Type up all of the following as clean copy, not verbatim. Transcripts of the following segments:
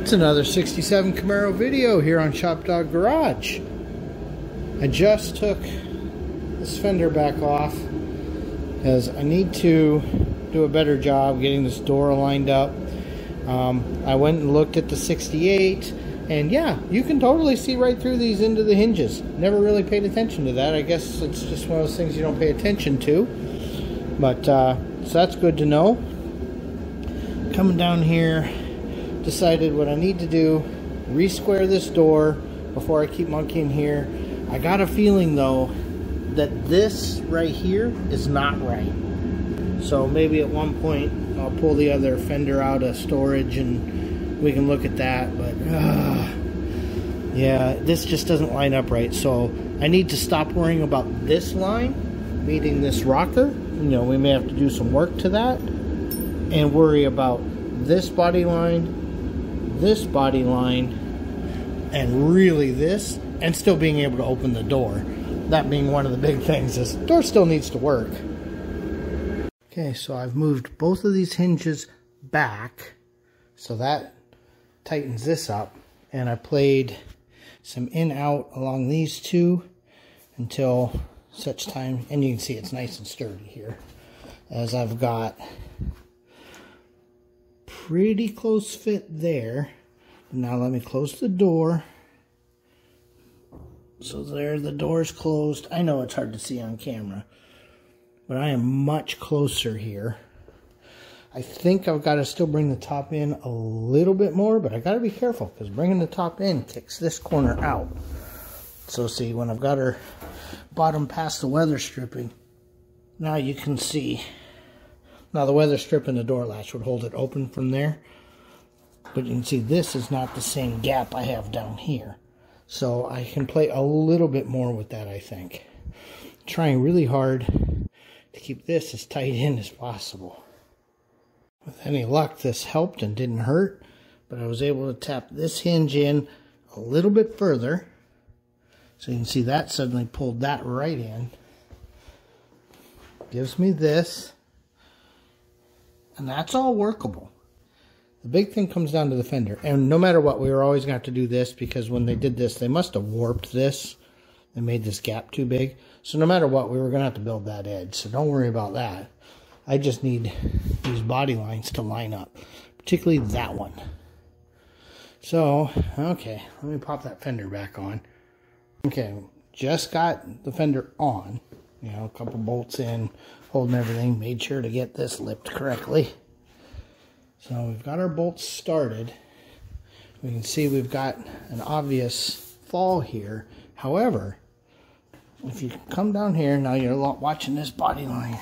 It's another 67 Camaro video here on ShopDog-Garage. I just took this fender back off as I need to do a better job getting this door lined up. I went and looked at the 68, and yeah, you can totally see right through these into the hinges. Never really paid attention to that. I guess it's just one of those things you don't pay attention to. But so that's good to know. Coming down here, decided what I need to do, re-square this door before I keep monkeying here. I got a feeling though that this right here is not right. So maybe at one point I'll pull the other fender out of storage and we can look at that. But yeah, this just doesn't line up right. So I need to stop worrying about this line meeting this rocker. You know, we may have to do some work to that and worry about this body line, and really this, and still being able to open the door. That being one of the big things. This door still needs to work. Okay, so I've moved both of these hinges back, so that tightens this up, and I played some in-out along these two until such time, and you can see it's nice and sturdy here, as I've got pretty close fit there. Now let me close the door. So there, the door's closed. I know it's hard to see on camera, but I am much closer here. I think I've got to still bring the top in a little bit more, but I got to be careful because bringing the top in kicks this corner out. So see, when I've got her bottom past the weather stripping, now you can see. Now the weather strip and the door latch would hold it open from there. But you can see this is not the same gap I have down here. So I can play a little bit more with that, I think. Trying really hard to keep this as tight in as possible. With any luck, this helped and didn't hurt. But I was able to tap this hinge in a little bit further. So you can see that suddenly pulled that right in. Gives me this. And that's all workable. The big thing comes down to the fender. And no matter what, we were always going to have to do this because when they did this, they must have warped this. They made this gap too big. So no matter what, we were going to have to build that edge. So don't worry about that. I just need these body lines to line up. Particularly that one. So, okay. Let me pop that fender back on. Okay. Just got the fender on. You know, a couple bolts in, holding everything. Made sure to get this lipped correctly. So we've got our bolts started. We can see we've got an obvious fall here. However, if you come down here, now you're watching this body line.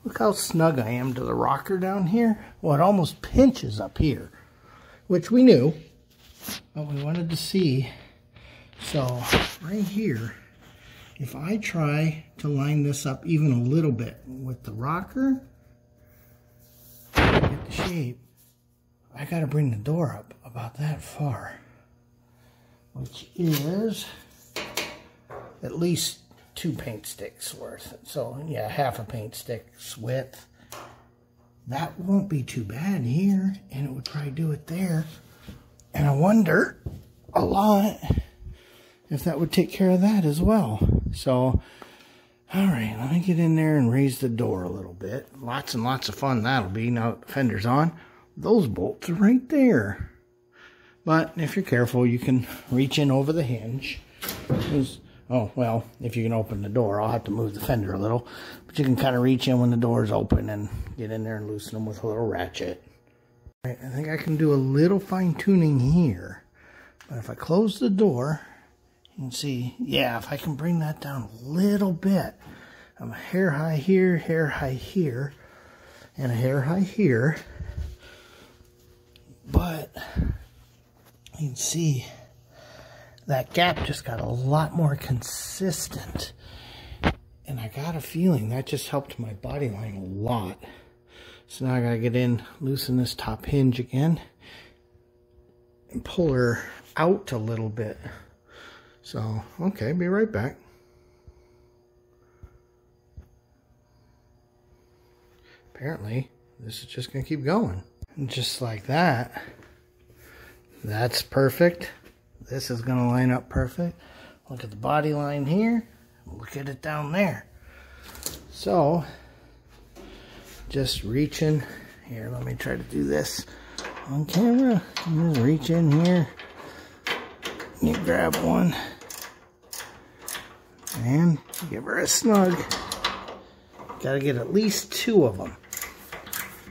Look how snug I am to the rocker down here. Well, it almost pinches up here, which we knew, but we wanted to see. So right here, if I try to line this up even a little bit with the rocker, get the shape, I got to bring the door up about that far, which is at least 2 paint sticks worth. So yeah, half a paint stick's width. That won't be too bad here, and it would probably do it there. And I wonder a lot if that would take care of that as well. So, all right, let me get in there and raise the door a little bit. Lots and lots of fun that'll be now that the fender's on. Those bolts are right there. But if you're careful, you can reach in over the hinge. Oh, well, if you can open the door, I'll have to move the fender a little. But you can kind of reach in when the door's open and get in there and loosen them with a little ratchet. All right, I think I can do a little fine tuning here. But if I close the door, you can see, yeah, if I can bring that down a little bit. I'm a hair high here, and a hair high here. But you can see that gap just got a lot more consistent. And I got a feeling that just helped my body line a lot. So now I gotta get in, loosen this top hinge again, and pull her out a little bit. So, okay, be right back. Apparently, this is just going to keep going. And just like that, That's perfect. This is going to line up perfect. Look at the body line here. Look at it down there. So, just reach in. Here, let me try to do this on camera. I'm just reach in here. You grab one. And give her a snug. Got to get at least 2 of them.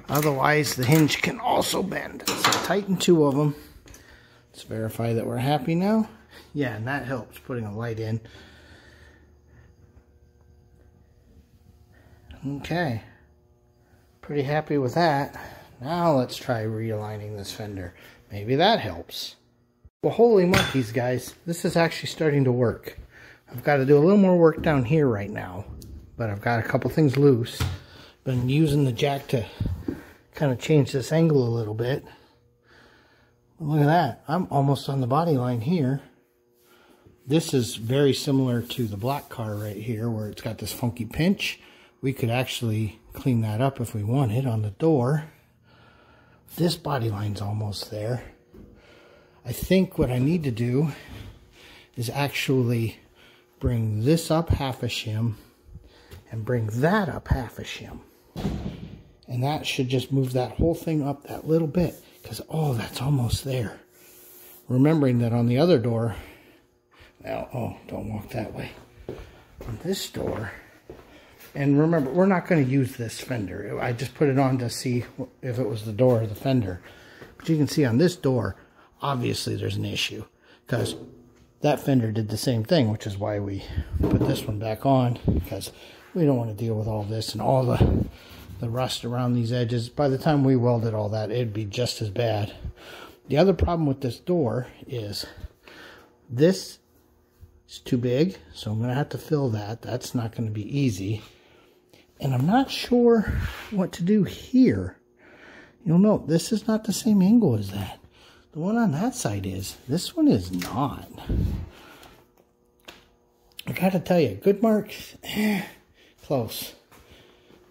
Otherwise, the hinge can also bend. So tighten 2 of them. Let's verify that we're happy now. Yeah, and that helps, putting a light in. Okay. Pretty happy with that. Now let's try realigning this fender. Maybe that helps. Well, holy monkeys, guys. This is actually starting to work. I've got to do a little more work down here right now. But I've got a couple things loose. Been using the jack to kind of change this angle a little bit. Look at that. I'm almost on the body line here. This is very similar to the black car right here where it's got this funky pinch. We could actually clean that up if we wanted on the door. This body line's almost there. I think what I need to do is actually bring this up half a shim and bring that up half a shim. And that should just move that whole thing up that little bit. Because, oh, that's almost there. Remembering that on the other door, now, oh, don't walk that way. On this door, and remember, we're not going to use this fender. I just put it on to see if it was the door or the fender. But you can see on this door, obviously there's an issue. Because that fender did the same thing, which is why we put this one back on. Because we don't want to deal with all this and all the rust around these edges. By the time we welded all that, it'd be just as bad. The other problem with this door is this is too big, so I'm going to have to fill that. That's not going to be easy. And I'm not sure what to do here. You'll note this is not the same angle as that. The one on that side is. This one is not. I got to tell you, good marks, close.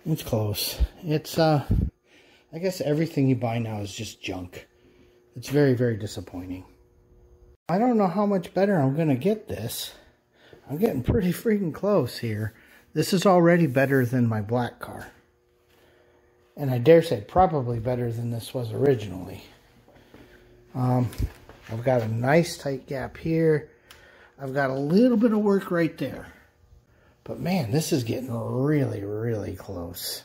It's close. It's, I guess everything you buy now is just junk. It's very, very disappointing. I don't know how much better I'm going to get this. I'm getting pretty freaking close here. This is already better than my black car. And I dare say probably better than this was originally. I've got a nice tight gap here. I've got a little bit of work right there. But man, this is getting really, really close.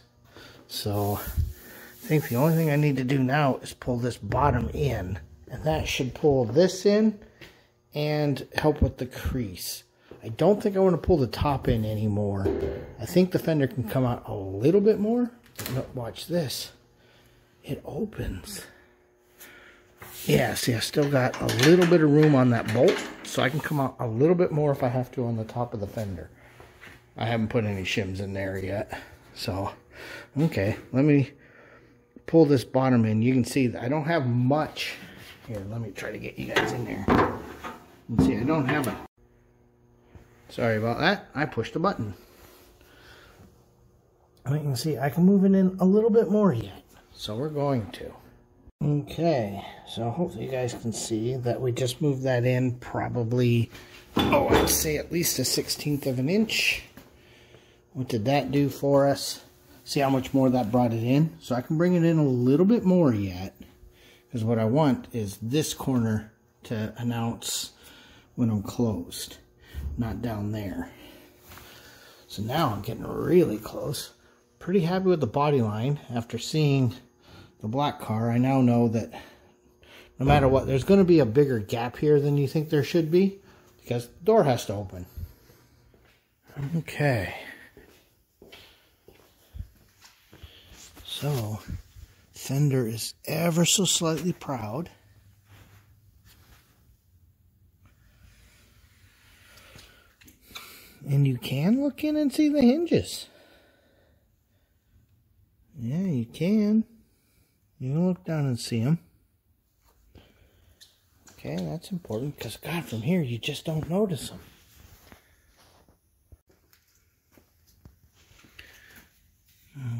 So I think the only thing I need to do now is pull this bottom in. And that should pull this in and help with the crease. I don't think I want to pull the top in anymore. I think the fender can come out a little bit more. But watch this. It opens. Yeah, see, I still got a little bit of room on that bolt. So I can come out a little bit more if I have to on the top of the fender. I haven't put any shims in there yet. So, okay, let me pull this bottom in. You can see that I don't have much. Here, let me try to get you guys in there. You can see I don't have it. Sorry about that. I pushed a button. And you can see I can move it in a little bit more yet. So we're going to. Okay, so hopefully you guys can see that we just moved that in probably, oh, I'd say at least a 1/16 of an inch. What did that do for us? See how much more that brought it in? So I can bring it in a little bit more yet. Because what I want is this corner to announce when I'm closed. Not down there. So now I'm getting really close. Pretty happy with the body line. After seeing the black car, I now know that no matter what, there's going to be a bigger gap here than you think there should be. Because the door has to open. Okay. So, fender is ever so slightly proud. And you can look in and see the hinges. Yeah, you can. You can look down and see them. Okay, that's important because, God, from here you just don't notice them.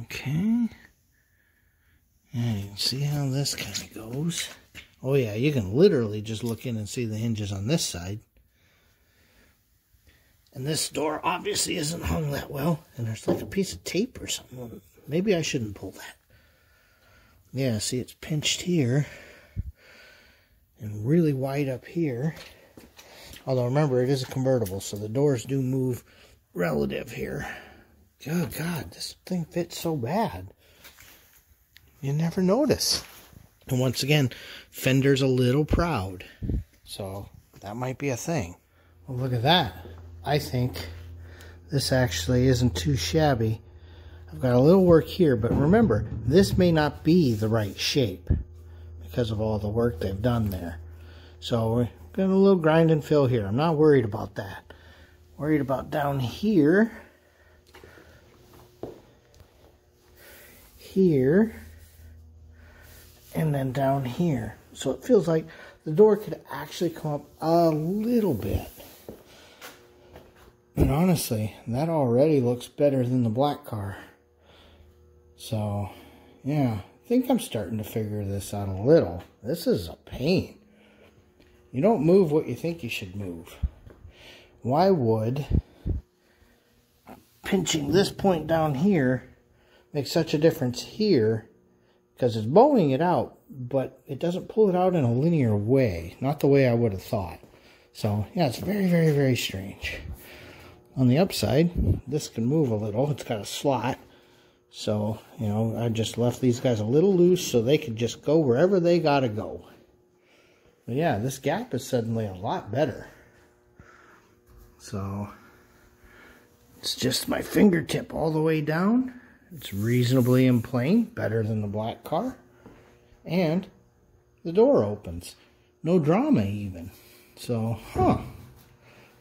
Okay. And you can see how this kind of goes. Oh yeah, you can literally just look in and see the hinges on this side. And this door obviously isn't hung that well. And there's like a piece of tape or something. Maybe I shouldn't pull that. Yeah, see, it's pinched here. And really wide up here. Although remember, it is a convertible, so the doors do move relative here. Oh God, this thing fits so bad. You never notice. And once again, fender's a little proud. So that might be a thing. Well, look at that. I think this actually isn't too shabby. I've got a little work here, but remember, this may not be the right shape because of all the work they've done there. So we're got a little grind and fill here. I'm not worried about that. Worried about down here. Here. And then down here. So it feels like the door could actually come up a little bit. And honestly, that already looks better than the black car. So, yeah, I think I'm starting to figure this out a little. This is a pain. You don't move what you think you should move. Why would pinching this point down here make such a difference here? Because it's bowing it out, but it doesn't pull it out in a linear way. Not the way I would have thought. So, yeah, it's very, very, very strange. On the upside, this can move a little. It's got a slot. So, you know, I just left these guys a little loose so they could just go wherever they gotta go. But yeah, this gap is suddenly a lot better. So, it's just my fingertip all the way down. It's reasonably in plane, better than the black car. And the door opens. No drama even. So, Like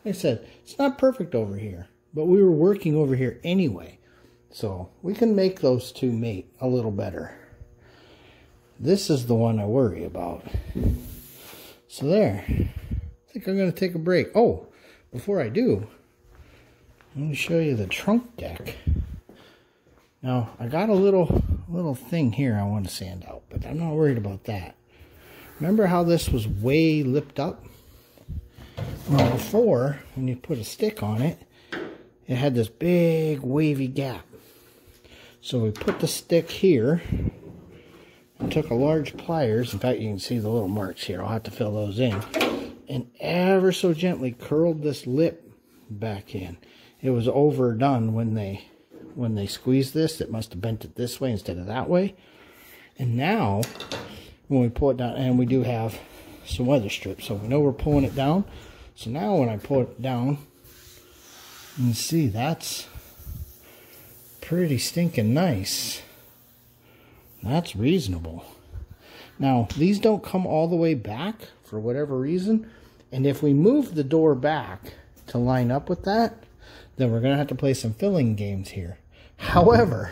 I said, it's not perfect over here, but we were working over here anyway. So we can make those two mate a little better. This is the one I worry about. So there. I think I'm going to take a break. Oh, before I do, let me show you the trunk deck. Now, I got a little thing here I want to sand out, but I'm not worried about that. Remember how this was way lipped up? Well, before, when you put a stick on it, it had this big wavy gap. So we put the stick here and took a large pliers. In fact, you can see the little marks here. I'll have to fill those in. And ever so gently curled this lip back in. It was overdone when they squeezed this. It must have bent it this way instead of that way. And now, when we pull it down, and we do have some weather strips, so we know we're pulling it down. So now when I pull it down, you can see that's pretty stinking nice. That's reasonable. Now, these don't come all the way back for whatever reason. And if we move the door back to line up with that, then we're going to have to play some filling games here. However,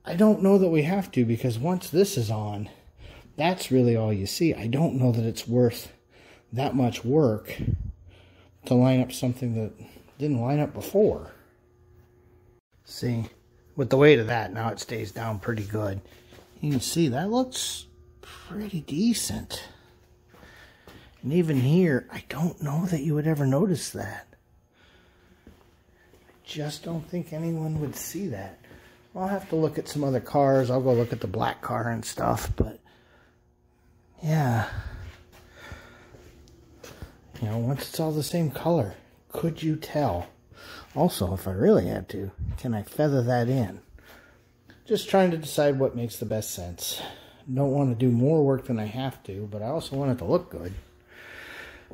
I don't know that we have to, because once this is on, that's really all you see. I don't know that it's worth that much work to line up something that didn't line up before. See, with the weight of that, now it stays down pretty good. You can see that looks pretty decent. And even here, I don't know that you would ever notice that. I just don't think anyone would see that. I'll have to look at some other cars. I'll go look at the black car and stuff, but yeah. You know, once it's all the same color, could you tell? Also, if I really had to, can I feather that in? Just trying to decide what makes the best sense. Don't want to do more work than I have to, but I also want it to look good.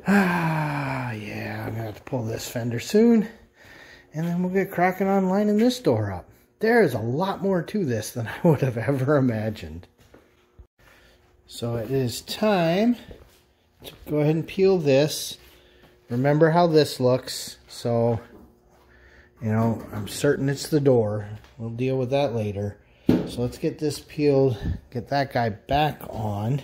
Yeah, I'm going to have to pull this fender soon. And then we'll get cracking on lining this door up. There's a lot more to this than I would have ever imagined. So it is time to go ahead and peel this. Remember how this looks. So, you know, I'm certain it's the door. We'll deal with that later. So let's get this peeled, get that guy back on,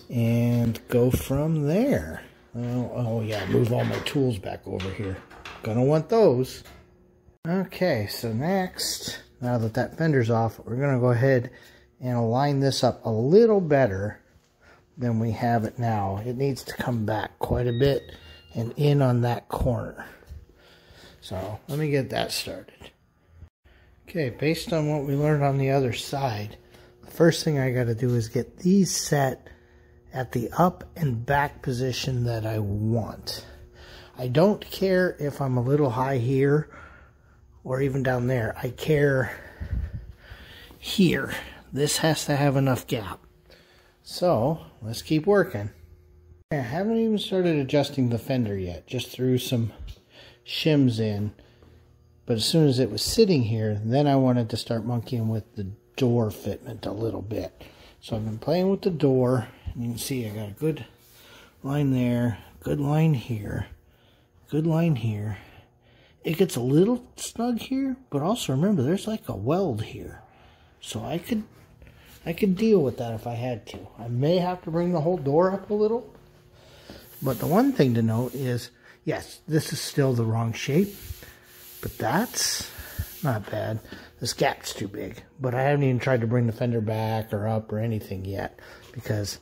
and go from there. Oh yeah, move all my tools back over here. Gonna want those. Okay, so next, now that fender's off, we're gonna go ahead and line this up a little better than we have it now. It needs to come back quite a bit and in on that corner. So let me get that started. Okay, based on what we learned on the other side, the first thing I got to do is get these set at the up and back position that I want. I don't care if I'm a little high here or even down there. I care here. This has to have enough gap. So let's keep working. I haven't even started adjusting the fender yet. Just threw some shims in. But as soon as it was sitting here, then I wanted to start monkeying with the door fitment a little bit. So I've been playing with the door. And you can see I got a good line there, good line here, good line here. It gets a little snug here, but also remember there's like a weld here. So I could deal with that if I had to. I may have to bring the whole door up a little. But the one thing to note is, yes, this is still the wrong shape. But that's not bad. This gap's too big. But I haven't even tried to bring the fender back or up or anything yet. Because,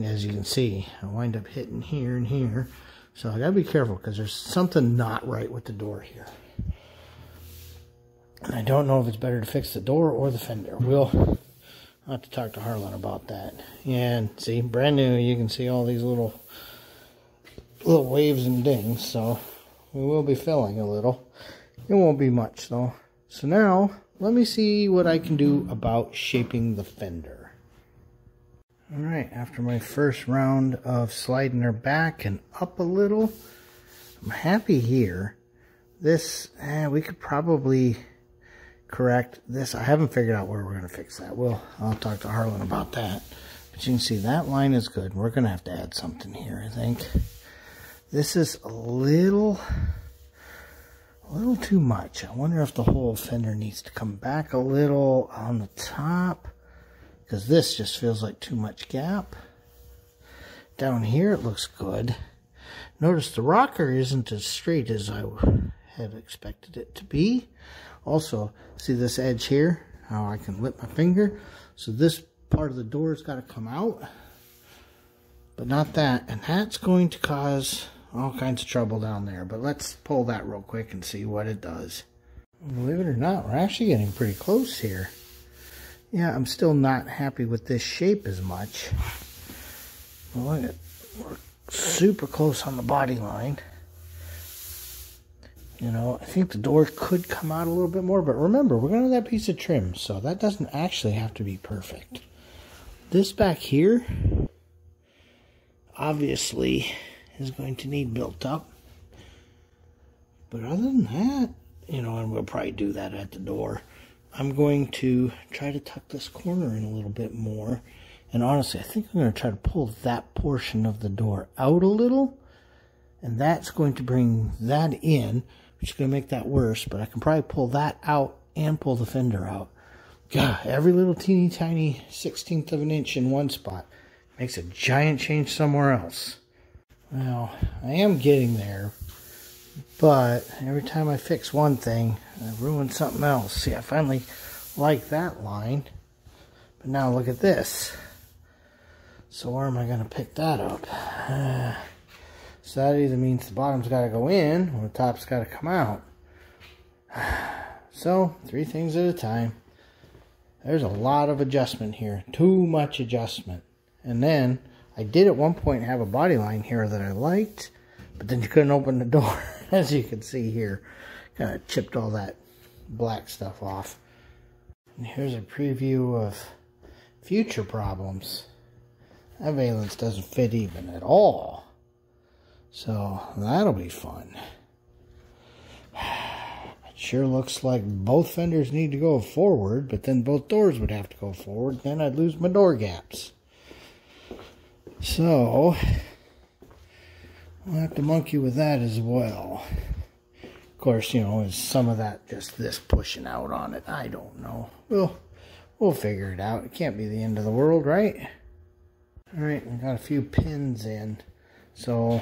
as you can see, I wind up hitting here and here. So I gotta be careful because there's something not right with the door here. And I don't know if it's better to fix the door or the fender. I'll have to talk to Harlan about that. Yeah, and see, brand new, you can see all these little waves and dings. So we will be filling a little. It won't be much though. So now, let me see what I can do about shaping the fender. Alright, after my first round of sliding her back and up a little, I'm happy here. This, we could probably correct this. I haven't figured out where we're going to fix that. I'll talk to Harlan about that. But you can see that line is good. We're going to have to add something here, I think. This is a little too much. I wonder if the whole fender needs to come back a little on the top. Because this just feels like too much gap. Down here it looks good. Notice the rocker isn't as straight as I had expected it to be. Also, see this edge here? How I can whip my finger. So this part of the door's got to come out. But not that. And that's going to cause all kinds of trouble down there. But let's pull that real quick and see what it does. Believe it or not, we're actually getting pretty close here. Yeah, I'm still not happy with this shape as much. Well, look at, we're super close on the body line. You know, I think the door could come out a little bit more, but remember, we're going to have that piece of trim, so that doesn't actually have to be perfect. This back here, obviously, is going to need built up. But other than that, you know, and we'll probably do that at the door. I'm going to try to tuck this corner in a little bit more. And honestly, I think I'm going to try to pull that portion of the door out a little. And that's going to bring that in, which is going to make that worse. But I can probably pull that out and pull the fender out. God, every little teeny tiny 1/16 of an inch in one spot makes a giant change somewhere else. Well, I am getting there. But every time I fix one thing, I ruin something else. See, I finally like that line. But now look at this. So where am I going to pick that up? So that either means the bottom's got to go in or the top's got to come out. So, 3 things at a time. There's a lot of adjustment here. Too much adjustment. And then, I did at one point have a body line here that I liked. But then you couldn't open the door, as you can see here. Kind of chipped all that black stuff off. And here's a preview of future problems. That valence doesn't fit even at all. So, that'll be fun. It sure looks like both fenders need to go forward, but then both doors would have to go forward. Then I'd lose my door gaps. So, we'll have to monkey with that as well. Of course, you know, is some of that just this pushing out on it? I don't know. We'll figure it out. It can't be the end of the world, right? Alright, we got a few pins in. So,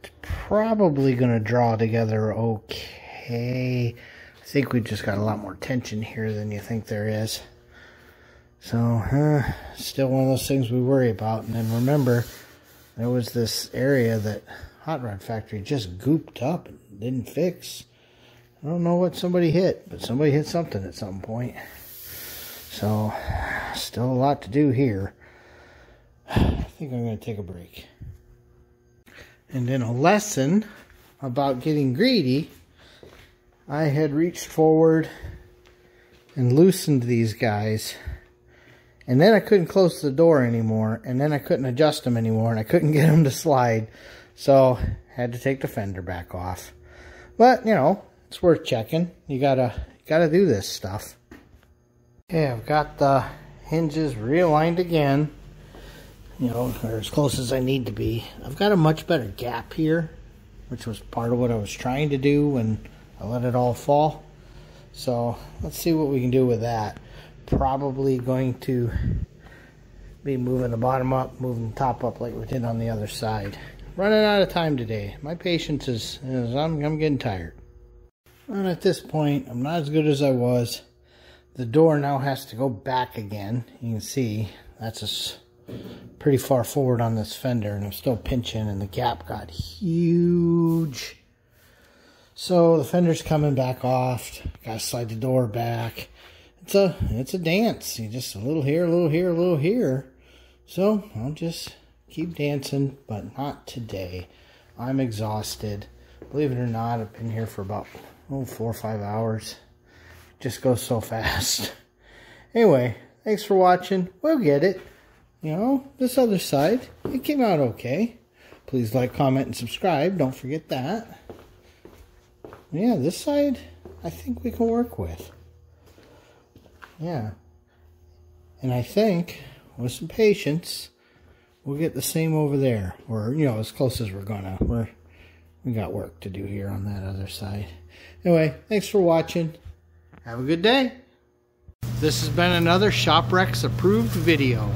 it's probably going to draw together okay. I think we just got a lot more tension here than you think there is. So, still one of those things we worry about. And then remember, there was this area that Hot Rod Factory just gooped up and didn't fix. I don't know what somebody hit, but somebody hit something at some point. So, still a lot to do here. I think I'm going to take a break. And then a lesson about getting greedy, I had reached forward and loosened these guys. And then I couldn't close the door anymore. And then I couldn't adjust them anymore. And I couldn't get them to slide. So, had to take the fender back off. But, you know, it's worth checking. You gotta do this stuff. Okay, I've got the hinges realigned again. You know, or as close as I need to be. I've got a much better gap here, which was part of what I was trying to do when I let it all fall. So, let's see what we can do with that. Probably going to be moving the bottom up, moving the top up like we did on the other side. Running out of time today. My patience is I'm getting tired. And at this point, I'm not as good as I was. The door now has to go back again. You can see that's pretty far forward on this fender, and I'm still pinching, and the gap got huge. So the fender's coming back off. Gotta slide the door back. It's a dance. You just a little here, a little here, a little here. So I'll just keep dancing, but not today. I'm exhausted. Believe it or not, I've been here for about 4 or 5 hours. It just goes so fast. Anyway, thanks for watching. We'll get it. You know, this other side, it came out okay. Please like, comment, and subscribe. Don't forget that. Yeah, this side, I think we can work with. Yeah. And I think, with some patience, we'll get the same over there. Or, you know, as close as we're gonna. We got work to do here on that other side. Anyway, thanks for watching. Have a good day. This has been another ShopRex approved video.